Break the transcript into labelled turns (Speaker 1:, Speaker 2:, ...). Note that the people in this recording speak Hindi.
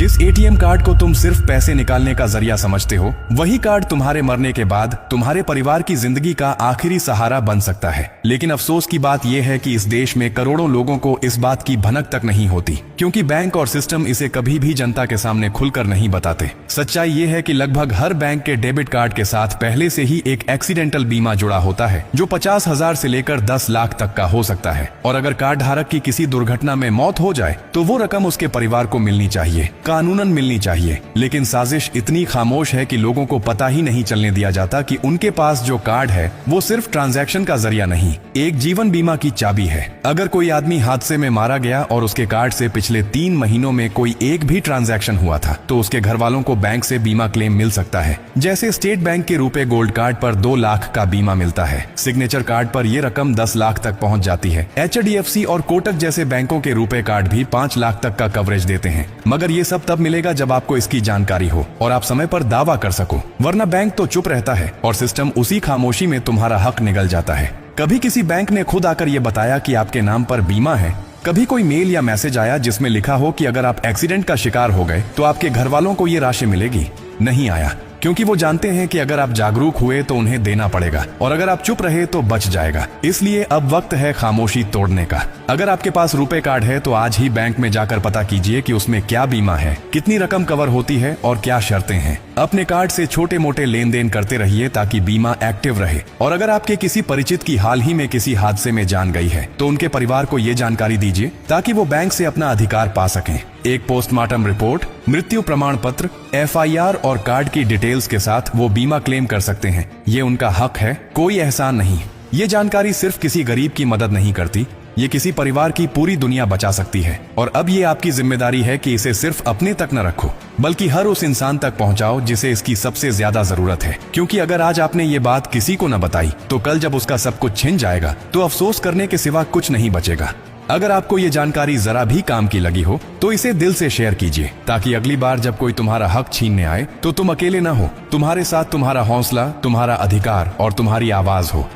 Speaker 1: जिस एटीएम कार्ड को तुम सिर्फ पैसे निकालने का जरिया समझते हो, वही कार्ड तुम्हारे मरने के बाद तुम्हारे परिवार की जिंदगी का आखिरी सहारा बन सकता है। लेकिन अफसोस की बात यह है कि इस देश में करोड़ों लोगों को इस बात की भनक तक नहीं होती, क्योंकि बैंक और सिस्टम इसे कभी भी जनता के सामने खुलकर नहीं बताते। सच्चाई ये है कि लगभग हर बैंक के डेबिट कार्ड के साथ पहले से ही एक एक्सीडेंटल बीमा जुड़ा होता है, जो 50,000 से लेकर 10 लाख तक का हो सकता है। और अगर कार्ड धारक की किसी दुर्घटना में मौत हो जाए तो वो रकम उसके परिवार को मिलनी चाहिए, कानूनन मिलनी चाहिए। लेकिन साजिश इतनी खामोश है कि लोगों को पता ही नहीं चलने दिया जाता कि उनके पास जो कार्ड है वो सिर्फ ट्रांजैक्शन का जरिया नहीं, एक जीवन बीमा की चाबी है। अगर कोई आदमी हादसे में मारा गया और उसके कार्ड से पिछले 3 महीनों में कोई एक भी ट्रांजैक्शन हुआ था, तो उसके घर वालों को बैंक से बीमा क्लेम मिल सकता है। जैसे स्टेट बैंक के रुपए गोल्ड कार्ड पर 2 लाख का बीमा मिलता है, सिग्नेचर कार्ड पर यह रकम 10 लाख तक पहुंच जाती है। HDFC और कोटक जैसे बैंकों के रुपए कार्ड भी 5 लाख तक का कवरेज देते हैं। मगर ये सब तब मिलेगा जब आपको इसकी जानकारी हो और आप समय पर दावा कर सको, वरना बैंक तो चुप रहता है और सिस्टम उसी खामोशी में तुम्हारा हक निगल जाता है। कभी किसी बैंक ने खुद आकर यह बताया कि आपके नाम पर बीमा है। कभी कोई मेल या मैसेज आया जिसमें लिखा हो कि अगर आप एक्सीडेंट का शिकार हो गए तो आपके घर वालों को ये राशि मिलेगी? नहीं आया, क्योंकि वो जानते हैं कि अगर आप जागरूक हुए तो उन्हें देना पड़ेगा और अगर आप चुप रहे तो बच जाएगा। इसलिए अब वक्त है खामोशी तोड़ने का। अगर आपके पास रुपए कार्ड है तो आज ही बैंक में जाकर पता कीजिए कि उसमें क्या बीमा है, कितनी रकम कवर होती है और क्या शर्तें हैं। अपने कार्ड से छोटे मोटे लेन देन करते रहिए ताकि बीमा एक्टिव रहे। और अगर आपके किसी परिचित की हाल ही में किसी हादसे में जान गई है तो उनके परिवार को ये जानकारी दीजिए ताकि वो बैंक से अपना अधिकार पा सकें। एक पोस्टमार्टम रिपोर्ट, मृत्यु प्रमाण पत्र, FIR और कार्ड की डिटेल्स के साथ वो बीमा क्लेम कर सकते हैं। ये उनका हक है, कोई एहसान नहीं। ये जानकारी सिर्फ किसी गरीब की मदद नहीं करती, ये किसी परिवार की पूरी दुनिया बचा सकती है। और अब ये आपकी जिम्मेदारी है कि इसे सिर्फ अपने तक न रखो, बल्कि हर उस इंसान तक पहुंचाओ जिसे इसकी सबसे ज्यादा जरूरत है। क्योंकि अगर आज आपने ये बात किसी को न बताई तो कल जब उसका सब कुछ छिन जाएगा तो अफसोस करने के सिवा कुछ नहीं बचेगा। अगर आपको ये जानकारी जरा भी काम की लगी हो तो इसे दिल से शेयर कीजिए, ताकि अगली बार जब कोई तुम्हारा हक छीनने आए तो तुम अकेले न हो। तुम्हारे साथ तुम्हारा हौसला, तुम्हारा अधिकार और तुम्हारी आवाज हो।